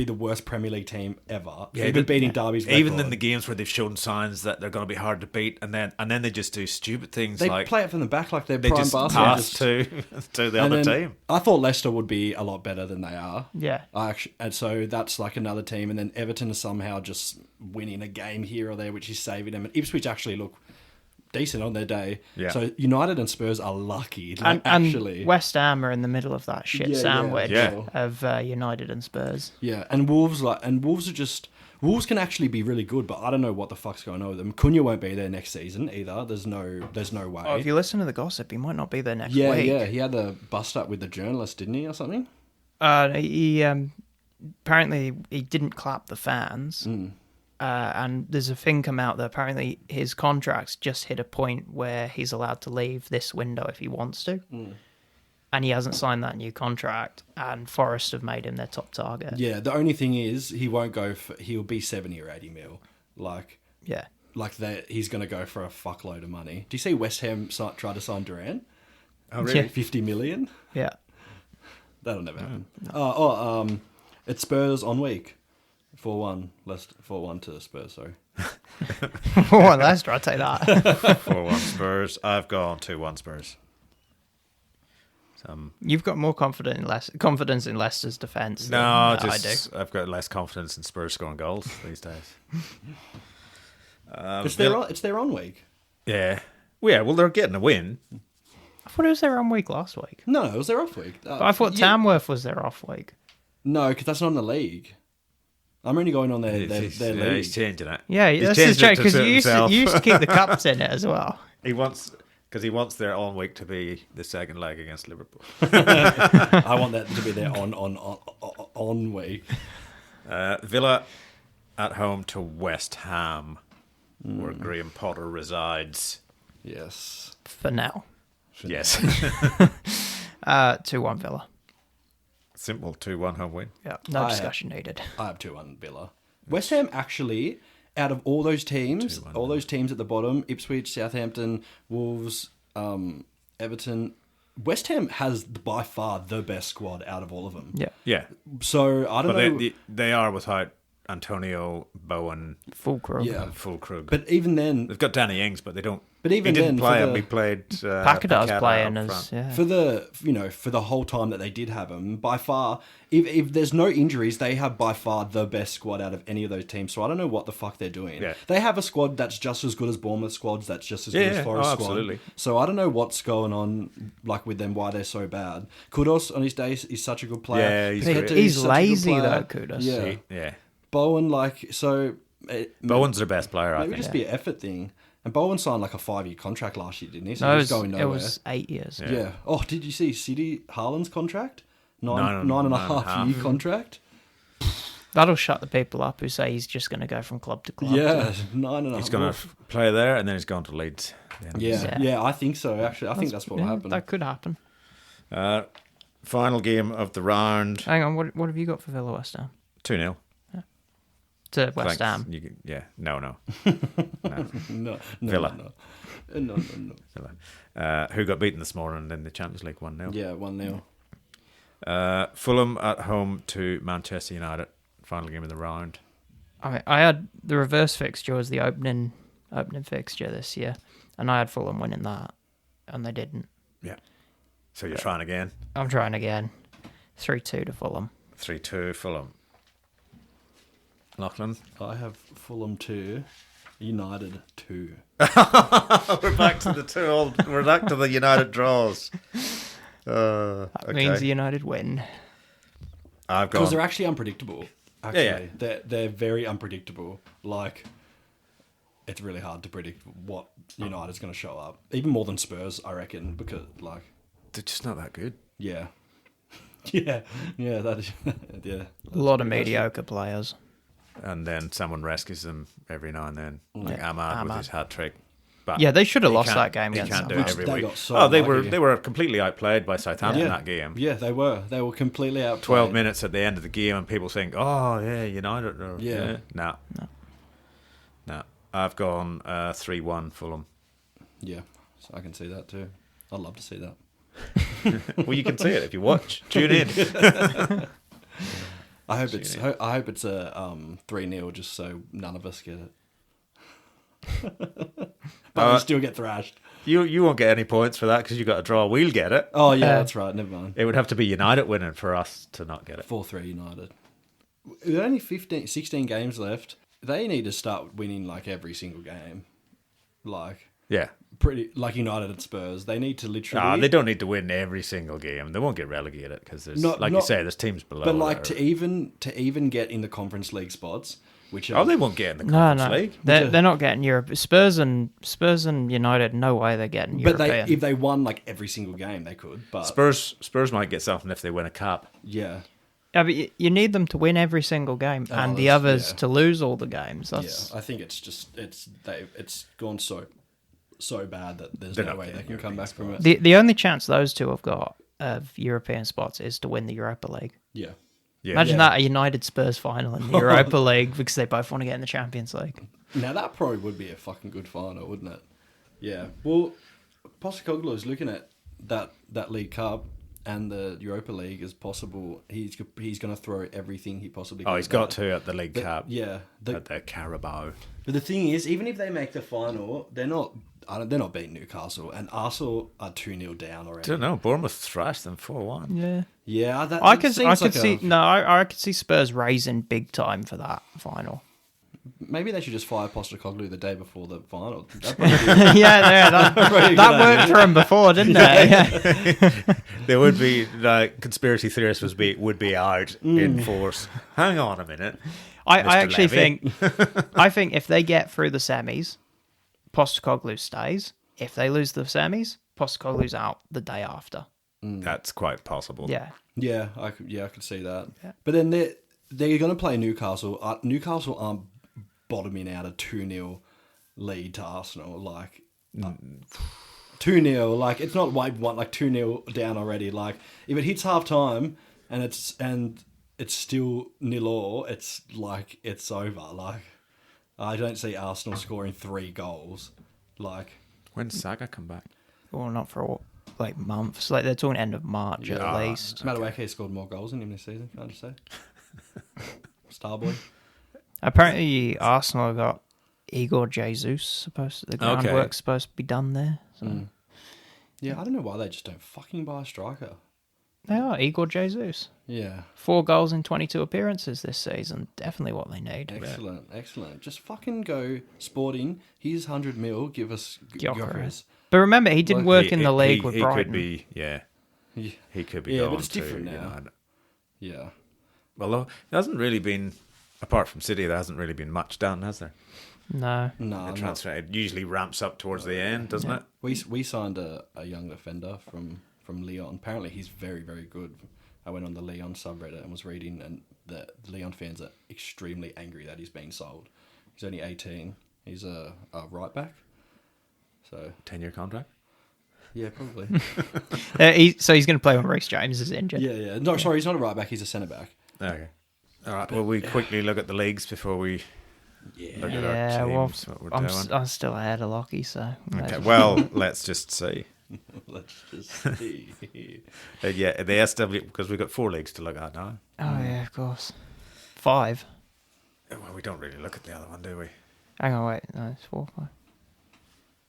the worst Premier League team ever.
Yeah,
Even beating Derby's record.
Even in the games where they've shown signs that they're going to be hard to beat, and then they just do stupid things
they
like
play it from the back like they're
they
prime
just
Barcelona.
pass to the
And
other
then
team.
I thought Leicester would be a lot better than they are.
Yeah.
And so that's another team, and then Everton is somehow just winning a game here or there, which is saving them. And Ipswich actually look decent on their day.
Yeah.
So United and Spurs are lucky.
And
Actually,
West Ham are in the middle of that shit
Yeah,
sandwich
yeah.
of United and Spurs.
yeah, and Wolves are just. Wolves can actually be really good, but I don't know what the fuck's going on with them. Cunha won't be there next season either. There's no way.
Oh, if you listen to the gossip, he might not be there next
yeah,
week.
yeah, he had the bust up with the journalist, didn't he, or something?
He apparently he didn't clap the fans, and there's a thing come out that apparently his contract's just hit a point where he's allowed to leave this window if he wants to, and he hasn't signed that new contract. And Forest have made him their top target.
Yeah, the only thing is he won't go for. He'll be 70 or 80 mil,
Yeah.
he's going to go for a fuckload of money. Do you see West Ham try to sign Durant?
Oh, really?
Yeah.
50 million?
Yeah.
That'll never happen. It's Spurs on week. 4-1. 4-1 to Spurs, sorry.
Oh, Leicester, I'll take that.
4-1 Spurs. I've gone 2-1 Spurs.
You've got more confidence in Leicester's defence than
No,
I do.
I've got less confidence in Spurs scoring goals these days.
It's their on week.
Yeah. Well, they're getting a win.
I thought it was their on week last week.
No, it was their off week.
But I thought Tamworth was their off week.
No, because that's not in the league. I'm only going on their league.
He's changing it.
Yeah,
He's
that's just
changing it
because
to
you
suit
used to
himself.
keep the cups in it as well.
He wants their on week to be the second leg against Liverpool.
I want that to be their on week.
Villa at home to West Ham, where Graham Potter resides.
Yes.
For now.
Yes.
2-1 Villa.
Simple 2-1 home win.
Yeah, no discussion needed.
I have 2-1 Villa. West Ham actually, out of all those teams, all those teams at the bottom, Ipswich, Southampton, Wolves, Everton, West Ham has by far the best squad out of all of them.
Yeah.
Yeah.
So I don't know.
They are without Antonio, Bowen,
Full crew.
Yeah.
and Fulkrug.
But even then,
They've got Danny Ings, but they don't.
But even
he didn't
then,
play
for
him.
the-
He played.
Pacadar's
Paqueta
playing
up
as
front.
for the whole time that they did have him, by far, if there's no injuries, they have by far the best squad out of any of those teams. So I don't know what the fuck they're doing.
Yeah.
They have a squad that's just as good as Bournemouth squads. That's just as good as Forest squad.
absolutely.
So I don't know what's going on with them. Why they're so bad. Kudos on his day is such a good player.
Yeah, he's
Peter
great.
is
He's
such a good
lazy
player.
though, Kudos.
Yeah.
Yeah.
Bowen so.
Bowen's their best player, I
Maybe
think.
just be an effort thing. And Bowen signed a 5-year contract last year, didn't he? So
No,
he
it
was going
it
nowhere.
was 8 years.
Yeah. Oh, did you see City Haaland's contract?
Nine
Nine and a
and a
half
half.
year contract.
That'll shut the people up who say he's just going to go from club to club.
Yeah, no.
He's going to play there and then he's going to Leeds.
Yeah, I think so. Actually, I think that's what will happen.
That could happen.
Final game of the round.
Hang on, what have you got for Villa West Ham?
2-0.
To West Ham.
No.
No,
Villa.
No.
Villa. Who got beaten this morning in the Champions League 1-0.
Yeah, 1-0.
Fulham at home to Manchester United. Final game of the round.
I had the reverse fixture as the opening fixture this year, and I had Fulham winning that, and they didn't.
Yeah. So you're trying again?
I'm trying again. 3-2 to Fulham.
3-2 Fulham. Lachlan?
I have Fulham 2, United 2.
We're back to we're back to the United draws.
That means the United win.
I've gone.
Because they're actually unpredictable. Actually,
Yeah.
They're very unpredictable. Like, it's really hard to predict what United's going to show up. Even more than Spurs, I reckon, because, like...
They're just not that good.
Yeah. Yeah, that is... yeah.
A lot of mediocre players.
And then someone rescues them every now and then. Like Ahmad with his hat-trick. But
Yeah, they should have
he
lost
can't-
that game
He
against
can't do it
Southampton.
every
They
week.
got so
They
lucky.
were completely outplayed by Southampton in
Yeah.
that game.
Yeah, they were. They were completely outplayed.
12 minutes at the end of the game and people think, oh, yeah, United.
Yeah.
No. I've gone 3-1 Fulham.
Yeah, so I can see that too. I'd love to see that.
Well, you can see it if you watch. Tune in.
I hope it's a 3-0 just so none of us get it. But we still get thrashed.
You won't get any points for that because you got a draw. We'll get it.
Oh yeah, that's right. Never mind.
It would have to be United winning for us to not get it.
4-3 United. With only 16 games left, they need to start winning like every single game. Like
Yeah.
pretty like United and Spurs. They need to literally.
They don't need to win every single game. They won't get relegated because there's, you say, there's teams below.
But like
that
to even get in the Conference League spots, which are,
Oh, they won't get in the
No,
Conference
no.
League.
They're not getting Europe. Spurs and United, no way they're getting
But
European.
if they won like every single game, they could. But
Spurs might get something if they win a cup.
yeah,
Yeah, but you need them to win every single game, and the others to lose all the games. That's
I think it's gone so bad that there's
They're
no
not
way they
getting
can come back from it.
the only chance those two have got of European spots is to win the Europa League.
Yeah,
Yeah.
Imagine that, a United Spurs final in the Europa League because they both want to get in the Champions League.
now that probably would be a fucking good final, wouldn't it? Yeah. Well, Postecoglou is looking at that League Cup and the Europa League as possible. He's going to throw everything he possibly can.
Oh, he's got to at the League Cup.
Yeah.
At the Carabao.
But the thing is, even if they make the final, they're not beating Newcastle, and Arsenal are 2-0 down already.
I don't know. Bournemouth thrashed them 4-1.
Yeah,
Yeah,
I could see Spurs raising big time for that final.
Maybe they should just fire Postecoglou the day before the final.
That worked for him before, didn't it?
There would be conspiracy theorists would be out in force. Hang on a minute.
I
Mr.
actually
Levy.
think if they get through the semis, Postecoglou stays. If they lose the semis, Postecoglou's out the day after.
That's quite possible.
Yeah.
Yeah, I could see that.
Yeah.
But then they're going to play Newcastle. Newcastle aren't bottoming out a 2-0 lead to Arsenal. Like 2-0, like it's not like 2-0 down already. Like if it hits half time and it's still 0-0, it's like it's over. Like I don't see Arsenal scoring 3 goals. Like
When's Saga come back?
Well, not for like months. Like they're talking end of March at least.
Madueke scored more goals than him this season. Can I just say? Starboy.
Apparently, Arsenal got Igor Jesus. The groundwork's supposed to be done there. So.
Yeah, I don't know why they just don't fucking buy a striker.
They are Igor Jesus.
Yeah.
4 goals in 22 appearances this season. Definitely what they need.
Excellent. Just fucking go Sporting. Here's 100 mil. Give us Gyökeres.
But remember, he didn't work in the league with Brighton.
He could be, He could be going
but it's different
to,
now. Yeah.
Well, there hasn't really been, apart from City, there hasn't really been much done, has there?
No.
No.
The transfer, it usually ramps up towards the end, doesn't it?
We signed a young defender from Lyon. Apparently, he's very, very good. I went on the Lyon subreddit and was reading, and the Leon fans are extremely angry that he's being sold. He's only 18. He's a right back. So
10-year contract.
yeah, probably.
So he's going to play when Reece James is injured.
yeah. No, sorry, he's not a right back. He's a centre back.
Okay. All right. Well, we quickly look at the leagues before we look at our teams. What we're doing.
I'm still ahead of Lockie, so...
Okay. Well, let's just see.
Let's just see.
Yeah, the SW, because we've got 4 leagues to look at now.
Oh, yeah, of course. 5.
Well, we don't really look at the other one, do we?
Hang on, wait. No, it's 4. 5.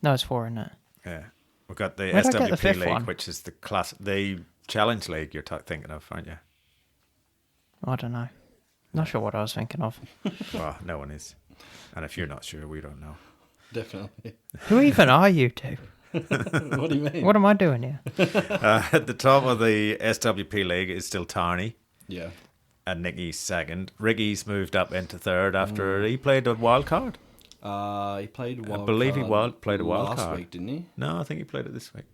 No, it's 4, isn't it?
Yeah. We've got the
Where'd I get the
SWP
fifth
League,
one?
which is the Challenge League you're thinking of, aren't you?
I don't know. Not sure what I was thinking of.
Well, no one is. And if you're not sure, we don't know.
Definitely.
Who even are you two?
What do you mean?
What am I doing here?
At the top of the SWP League is still Tarney
Yeah.
and Nicky's second. Ricky's moved up into third after he played a wild card.
He played wild
I believe he
card
played a wild
last
card
week, didn't he?
No, I think he played it this week.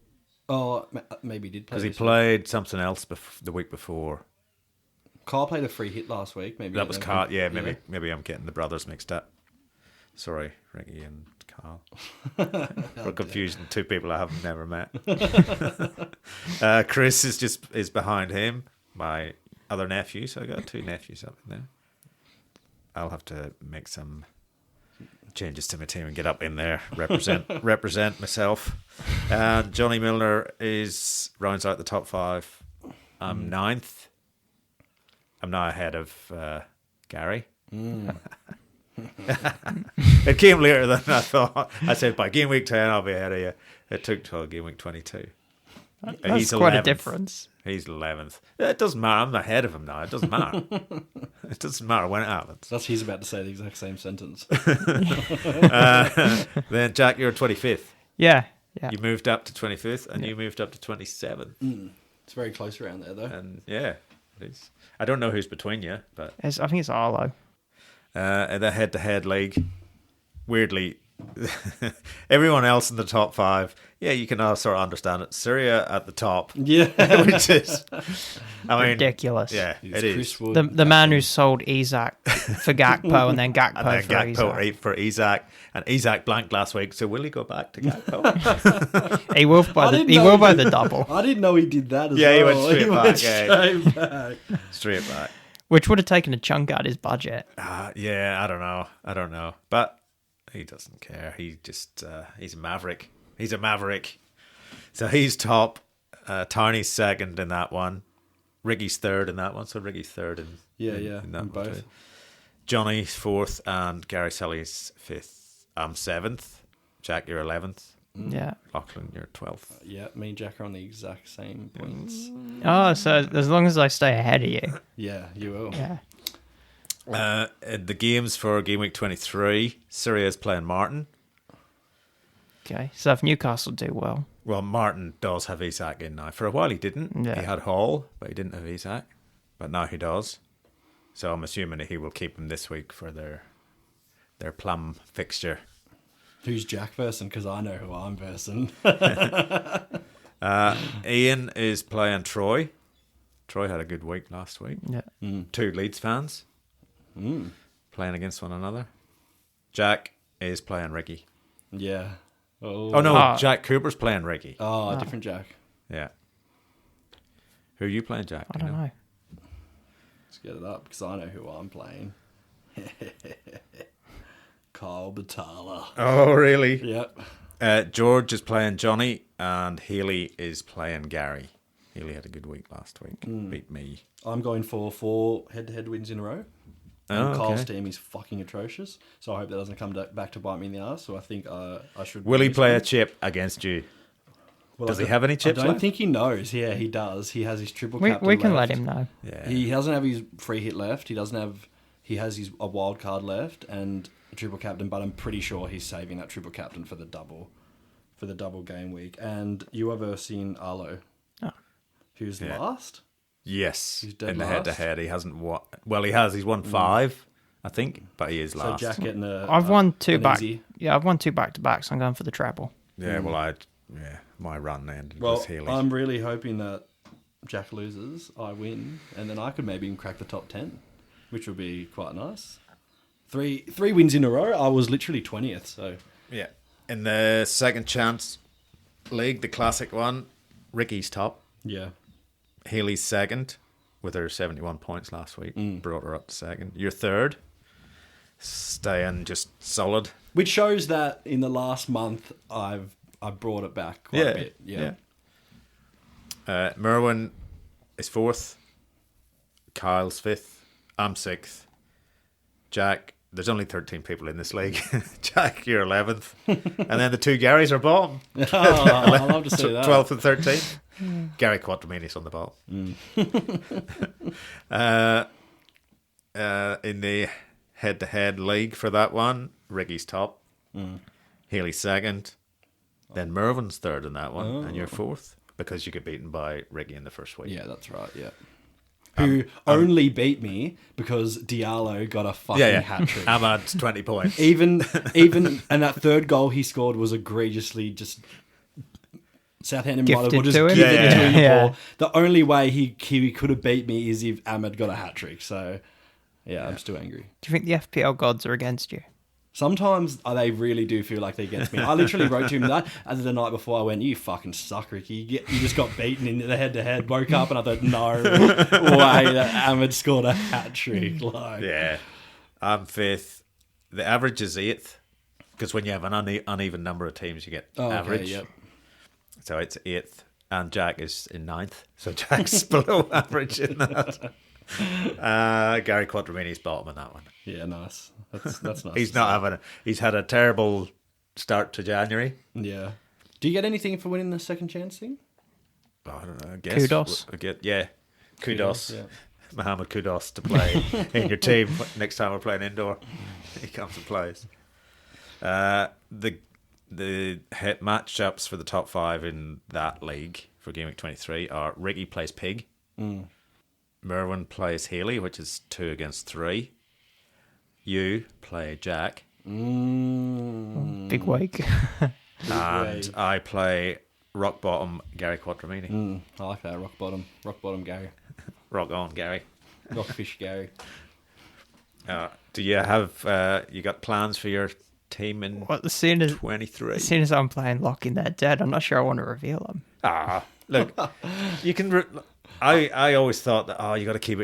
Oh, maybe he did play
Because he
this week.
played something else the week before.
Carl played a free hit last week. Maybe
That was Carl. Yeah, maybe I'm getting the brothers mixed up. Sorry, Ricky and Carl. We're confusing 2 people I have never met. Chris is behind him, my other nephew. So I got 2 nephews up in there. I'll have to make some changes to my team and get up in there, represent myself. And Johnny Milner rounds out the top 5. I'm 9th. I'm now ahead of Gary. It came later than I thought. I said by game week 10 I'll be ahead of you. It took till game week 22.
That's
He's
quite
11th.
a difference.
He's 11th. It doesn't matter. I'm ahead of him now. It doesn't matter. It doesn't matter when it happens.
That's he's about to say the exact same sentence.
Then Jack, you're 25th.
Yeah.
You moved up to 25th and you moved up to 27th.
It's very close around there, though.
And yeah, it is. I don't know who's between you, but
I think it's Arlo.
in the head-to-head league, weirdly, everyone else in the top 5, yeah, you can all sort of understand it. Syria at the top,
Yeah.
which is, I mean,
Ridiculous.
Yeah,
It's
it is.
Chris Wood.
The man who sold Isak for Gakpo and then Gakpo
And then
for Isak.
Gakpo for Isak, and Isak blanked last week. So will he go back to Gakpo?
He will by the double,
I didn't know he did that as well.
Yeah, he went straight back,
straight back.
Straight back.
which would have taken a chunk out of his budget.
Yeah, I don't know, but he doesn't care. He just he's a maverick. He's a maverick. So he's top. Tarney's second in that one. Ricky's third in that one. So Ricky's third in
in
that one
both.
too. Johnny's 4th and Gary Sully's 5th. I'm 7th. Jack, you're 11th.
Yeah.
Lachlan, you're 12th.
Yeah, me and Jack are on the exact same points.
Oh, so as long as I stay ahead of you.
Yeah, you will.
Yeah.
The games for game week 23, Syria is playing Martin.
Okay. So if Newcastle do well.
Well, Martin does have Isak in now. For a while he didn't.
Yeah.
He had Hall, but he didn't have Isak. But now he does. So I'm assuming that he will keep him this week for their plum fixture.
Who's Jack versing? Because I know who I'm versing.
Ian is playing Troy. Troy had a good week last week.
Yeah.
2 Leeds fans playing against one another. Jack is playing Ricky.
Yeah.
Oh no, Jack Cooper's playing Ricky.
Oh, different Jack.
Yeah. Who are you playing, Jack?
I don't know.
Let's get it up because I know who I'm playing. Kyle Batala.
Oh, really?
Yep.
George is playing Johnny, and Healy is playing Gary. Healy had a good week last week. Beat me.
I'm going for 4 head-to-head wins in a row.
Oh,
And Kyle's
okay.
team is fucking atrocious. So I hope that doesn't come back to bite me in the ass. So I think I should...
Will he
use
play
him.
a chip against you?
Well,
Does he have any chips
I don't
left?
think he knows. Yeah, he does. He has his triple
We
captain
can
left.
let him know.
Yeah.
He doesn't have his free hit left. He doesn't have... He has a wild card left and a triple captain, but I'm pretty sure he's saving that triple captain for the double game week. And you ever seen Arlo?
Oh.
Who's
Yeah.
last?
Yes.
He's dead
In the
last?
head-to-head, he hasn't won. Well, he has. He's won 5, I think, but he is
So
last.
Jack getting a...
I've won 2
an
back.
easy-
Yeah, I've won 2 back-to-backs. I'm going for the treble.
Yeah, well, my run ended
Well,
with Healy.
I'm really hoping that Jack loses, I win, and then I could maybe even crack the top 10. which would be quite nice. Three wins in a row. I was literally 20th, so...
Yeah. In the second chance league, the classic one, Ricky's top.
Yeah.
Healy's second with her 71 points last week. Brought her up to second. You're third. Staying just solid.
Which shows that in the last month, I brought it back quite a bit. Yeah.
Merwin is fourth. Kyle's fifth. I'm sixth. Jack, there's only 13 people in this league. Jack, you're 11th. And then the two Garys are bottom.
Oh, I love to see that.
12th and 13th. Gary Quattromini's on the bottom. In the head-to-head league for that one, Ricky's top. Healy's second. Then Mervin's third in that one. And you're fourth because you get beaten by Ricky in the first week.
Yeah, that's right, yeah. Who only beat me because Diallo got a fucking hat trick.
Ahmad's 20 points.
Even, and that third goal he scored was egregiously just... Southampton might have just given it to him.
Yeah.
The only way he could have beat me is if Ahmed got a hat trick. So, yeah, I'm still angry.
Do you think the FPL gods are against you?
Sometimes they really do feel like they're against me. I literally wrote to him that the night before I went, you fucking suck, Ricky. You just got beaten in the head-to-head. Woke up and I thought, no way that Ahmed scored a hat trick. Like.
Yeah. I'm fifth. The average is eighth because when you have an uneven number of teams, you get average.
Okay, yep.
So it's eighth. And Jack is in ninth. So Jack's below average in that. Gary Quattromini's bottom in that one.
Yeah, nice. That's nice.
He's had a terrible start to January.
Yeah. Do you get anything for winning the second chance thing?
Oh, I don't know. I guess
Kudos.
Kudos.
Yeah.
Mohammed Kudos to play in your team next time we're playing indoor. He comes and plays. The hit matchups for the top five in that league for gameweek 23 are Ricky plays Pig. Merwin plays Healy, which is 2 against 3. You play Jack.
Big week.
And I play Rock Bottom Gary Quattromini.
I like that. Rock bottom Gary.
Rock on, Gary.
Rockfish Gary.
Do you have you got plans for your team in 23?
As soon as I'm playing Lock in That Dead, I'm not sure I want to reveal them.
Look, you can. I always thought that you got to keep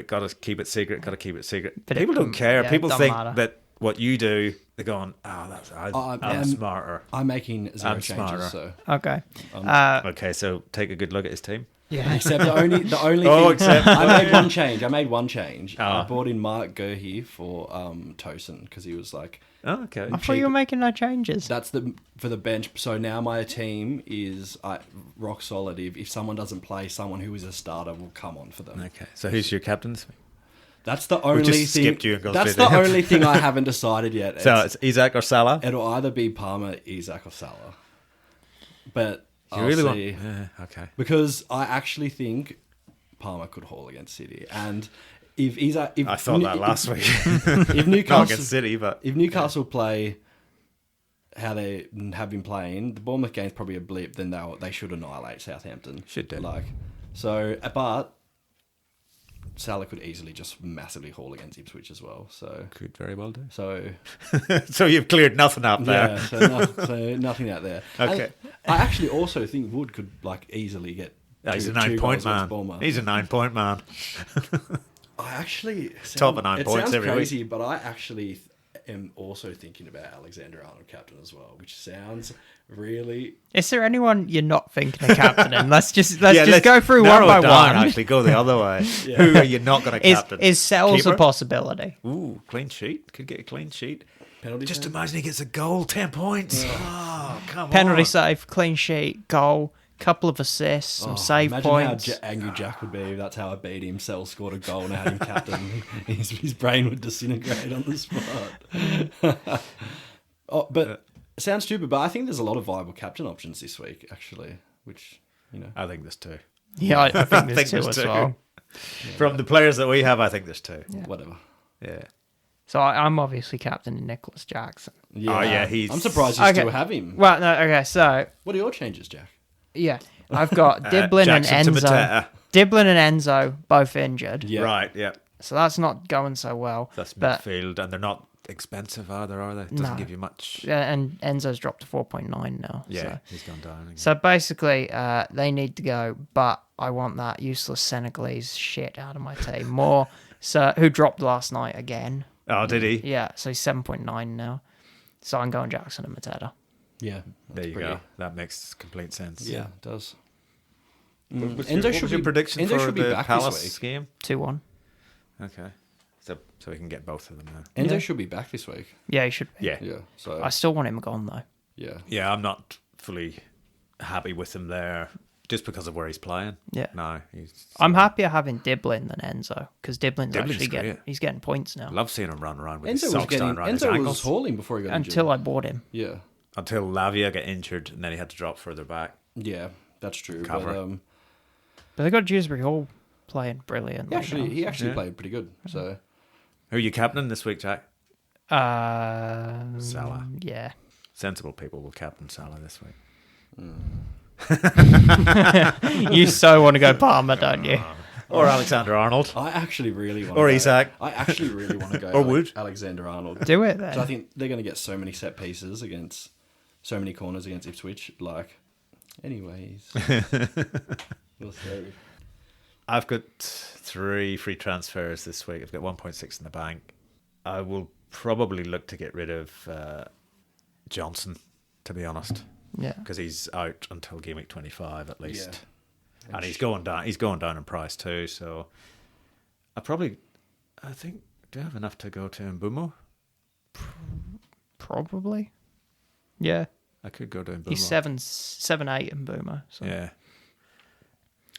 it secret. But people don't care. People think that what you do, they're going, I'm smarter.
I'm making zero
I'm
changes.
smarter.
So
Okay.
Okay, so take a good look at his team.
Yeah.
Except the only thing, I made one change. I brought in Mark Gurhey for Tosin because he was like,
oh, okay.
I thought you were making no changes.
That's for the bench. So now my team is rock solid. If someone doesn't play, someone who is a starter will come on for them.
Okay, so who's your captains?
That's the only
just
thing.
Skipped you and gone
That's
straight
the
there.
only thing I haven't decided yet.
So it's Isak or Salah?
It'll either be Palmer, Isak, or Salah. But
You
I'll
really
see.
okay.
Because I actually think Palmer could haul against City, and if
I thought that last week.
if
Not
Newcastle
against City, but
if Newcastle play how they have been playing, the Bournemouth game's probably a blip. Then they should annihilate Southampton.
Should do.
But Salah could easily just massively haul against Ipswich as well. So
could very well do.
So
so you've cleared nothing up there.
Yeah, so nothing out there.
Okay.
And I actually also think Wood could easily get.
He's a 9-point man. He's a 9-point man.
I actually
top of 9 points every
crazy,
week.
But I actually am also thinking about Alexander Arnold captain as well, which sounds really.
Is there anyone you're not thinking of captaining? Let's just go through one by one.
Actually, go the other way. Who are you not going to captain?
Is Sells
Keeper?
a possibility?
Ooh, clean sheet. Could get a clean sheet.
Penalty
Just
save?
imagine he gets a goal, 10 points. Oh, come
Penalty
on.
save, clean sheet, goal, couple of assists, some save
imagine
points.
how angry Jack would be if that's how I beat him. Sell scored a goal and I had him captain. his brain would disintegrate on the spot. But it sounds stupid, but I think there's a lot of viable captain options this week, actually, which,
I think there's 2.
Yeah, I think there's 2 as
two.
well.
From the players that we have, I think there's 2.
Yeah.
whatever.
Yeah.
So I'm obviously captaining Nicholas Jackson.
Oh, yeah,
I'm surprised you still have him.
Well, no, okay, so
What are your changes, Jack?
yeah, I've got Diblin and
Jackson to
Enzo.
Mateta.
Diblin and Enzo both injured.
Yeah.
Right, yeah.
So that's not going so well.
That's
but
midfield, and they're not expensive either, are they? It doesn't
No.
give you much.
yeah, and Enzo's dropped to 4.9 now.
Yeah,
So.
he's gone down again.
So basically, they need to go, but I want that useless Senegalese shit out of my team more. So who dropped last night again?
Oh, did he?
Yeah, so he's 7.9 now. So I'm going Jackson and Mateta.
Yeah,
There you
pretty-
go. That makes complete sense.
Yeah, it does.
What was
Enzo
your,
should
what was your
be-
prediction
Enzo
for
should be
the
back this
Palace
week.
game?
2-1.
Okay, so we can get both of them now.
Enzo
Yeah.
should be back this week.
Yeah, he should be.
Yeah,
Yeah, so
I still want him gone, though.
yeah,
yeah. I'm not fully happy with him there, just because of where he's playing.
Yeah.
No, he's.
I'm happier having Diblin than Enzo, because Diblin's
Diblin's
actually
great.
he's getting points now.
I love seeing him run around with his
Enzo was
socks
getting
down around his
Enzo was
ankles.
hauling before he got
Until
injured.
I bought him.
Yeah,
Until Lavia got injured, and then he had to drop further back.
yeah, that's true.
Cover.
But
But they got Dewsbury Hall playing brilliant.
he actually
Yeah.
played pretty good. So
Who are you captaining this week, Jack?
Salah. Yeah.
Sensible people will captain Salah this week.
You so want to go Palmer, don't you?
Or Alexander Arnold.
I actually really want.
Or
to go,
Isak.
I actually really want to go.
Or Wood.
Alexander Arnold.
Do it then.
So I think they're going to get so many set pieces against so many corners against Ipswich. Like, anyways, we'll see.
I've got 3 free transfers this week. I've got 1.6 in the bank. I will probably look to get rid of Johnson, to be honest,
Yeah.
because he's out until game week 25 at least,
Yeah.
and he's going down. He's going down in price too. So I think, do I have enough to go to Mbumo?
Probably. Yeah.
I could go to Mbumo.
He's 7-8 in Boomer. So.
Yeah.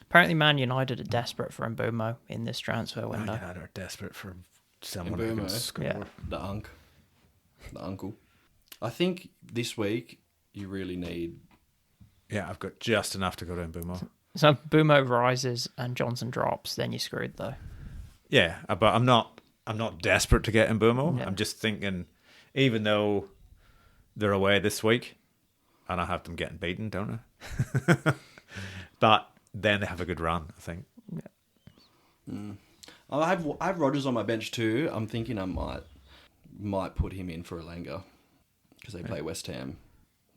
Apparently, Man United are desperate for Mbumo in this transfer
Man
window.
United are desperate for someone who
Mbumo,
can
eh?
score.
Yeah.
The uncle. I think this week you really need.
Yeah, I've got just enough to go to Mbumo.
So if Mbumo rises and Johnson drops, then you're screwed, though.
Yeah, but I'm not desperate to get Mbumo.
Yeah.
I'm just thinking, even though they're away this week, and I have them getting beaten, don't I? But then they have a good run, I think.
I have Rodgers on my bench too. I'm thinking I might put him in for a Langer because they play West Ham.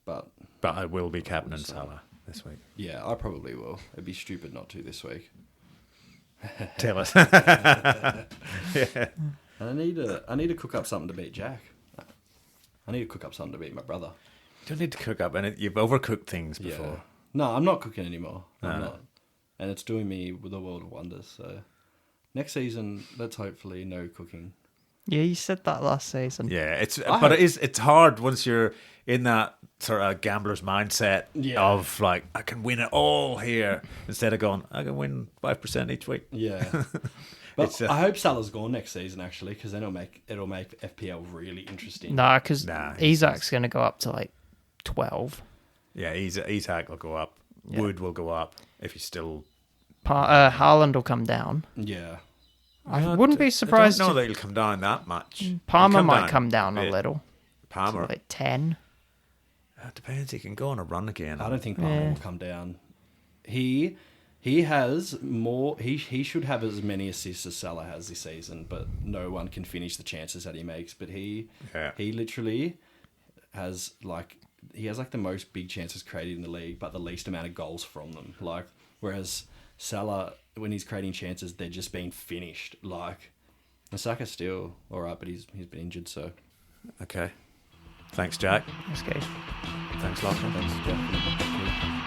But
I will be captaining Salah this week.
yeah, I probably will. It'd be stupid not to this week.
Tell us.
And I need to cook up something to beat Jack. I need to cook up something to beat my brother.
You don't need to cook up, and you've overcooked things
Yeah.
before.
No, I'm not cooking anymore. I'm
No.
not. And it's doing me with a world of wonders. So next season, let's hopefully no cooking.
Yeah, you said that last season.
Yeah, it's hard once you're in that sort of gambler's mindset of like, I can win it all here, instead of going, I can win 5% each week.
Yeah. But
It's,
I hope Salah's gone next season actually, because then it'll make FPL really interesting.
Nah, because
Nah,
Isak's going to go up to like 12.
Yeah, Isak will go up.
Yeah.
Wood will go up if he's still.
Haaland will come down.
Yeah.
I wouldn't be surprised.
I don't know
if
that he'll come down that much.
Palmer
He'll
might come down a
bit.
little.
Palmer.
To like 10.
It depends. He can go on a run again.
I don't think Palmer will come down. He has more. He should have as many assists as Salah has this season, but no one can finish the chances that he makes. But he literally has like the most big chances created in the league, but the least amount of goals from them. Like whereas Salah, when he's creating chances, they're just being finished. Like Saka's still all right, but he's been injured. So
Okay. Thanks, Jack.
That's good.
Thanks, Lachlan.
thanks, Jeff.